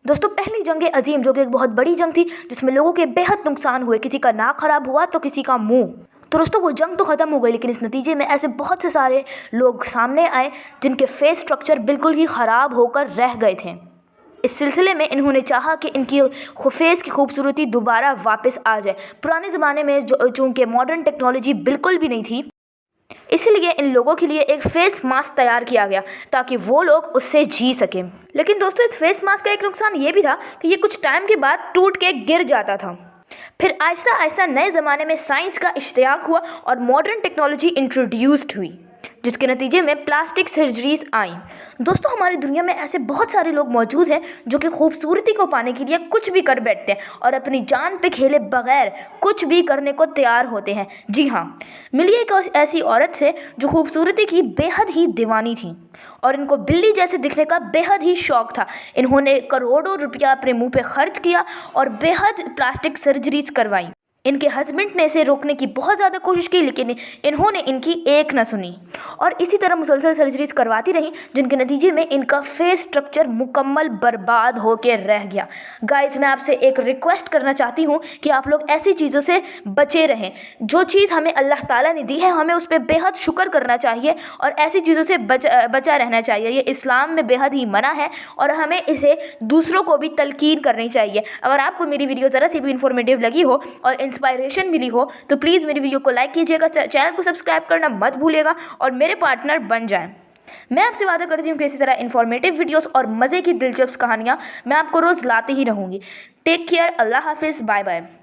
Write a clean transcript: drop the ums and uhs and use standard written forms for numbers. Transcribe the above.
दोस्तों, पहली जंग अजीम जो कि एक बहुत बड़ी जंग थी जिसमें लोगों के बेहद नुकसान हुए, किसी का नाक खराब हुआ तो किसी का मुंह। तो दोस्तों, वो जंग तो ख़त्म हो गई, लेकिन इस नतीजे में ऐसे बहुत से सारे लोग सामने आए जिनके फेस स्ट्रक्चर बिल्कुल ही ख़राब होकर रह गए थे। इस सिलसिले में इन्होंने चाहा कि इनकी फेस की खूबसूरती दोबारा वापस आ जाए। पुराने ज़माने में चूँकि मॉडर्न टेक्नोलॉजी बिल्कुल भी नहीं थी, इसलिए इन लोगों के लिए एक फेस मास्क तैयार किया गया ताकि वो लोग उससे जी सकें। लेकिन दोस्तों, इस फेस मास्क का एक नुकसान ये भी था कि ये कुछ टाइम के बाद टूट के गिर जाता था। फिर आहिस्ता आहिस्ता नए ज़माने में साइंस का इश्तियाक हुआ और मॉडर्न टेक्नोलॉजी इंट्रोड्यूस्ड हुई, जिसके नतीजे में प्लास्टिक सर्जरीज आईं। दोस्तों, हमारी दुनिया में ऐसे बहुत सारे लोग मौजूद हैं जो कि खूबसूरती को पाने के लिए कुछ भी कर बैठते हैं और अपनी जान पे खेले बगैर कुछ भी करने को तैयार होते हैं। जी हाँ, मिलिए एक ऐसी औरत से जो खूबसूरती की बेहद ही दीवानी थी और इनको बिल्ली जैसे दिखने का बेहद ही शौक था। इन्होंने करोड़ों रुपया अपने मुंह पे खर्च किया और बेहद प्लास्टिक सर्जरीज करवाई। इनके हस्बैंड ने इसे रोकने की बहुत ज़्यादा कोशिश की, लेकिन इन्होंने इनकी एक न सुनी और इसी तरह मुसलसल सर्जरीज करवाती रहीं, जिनके नतीजे में इनका फेस स्ट्रक्चर मुकम्मल बर्बाद होकर रह गया। गाइस, मैं आपसे एक रिक्वेस्ट करना चाहती हूँ कि आप लोग ऐसी चीज़ों से बचे रहें। जो चीज़ हमें अल्लाह ताला ने दी है, हमें उस पर बेहद शुक्र करना चाहिए और ऐसी चीज़ों से बचा रहना चाहिए। ये इस्लाम में बेहद ही मना है और हमें इसे दूसरों को भी तलकीन करनी चाहिए। अगर आपको मेरी वीडियो ज़रा सी भी इन्फॉर्मेटिव लगी हो और इंस्पायरेशन मिली हो तो प्लीज़ मेरी वीडियो को लाइक कीजिएगा, चैनल को सब्सक्राइब करना मत भूलिएगा और मेरे पार्टनर बन जाएं। मैं आपसे वादा करती हूँ कि इसी तरह इन्फॉर्मेटिव वीडियोस और मज़े की दिलचस्प कहानियाँ मैं आपको रोज़ लाती ही रहूँगी। टेक केयर, अल्लाह हाफिज़, बाय बाय।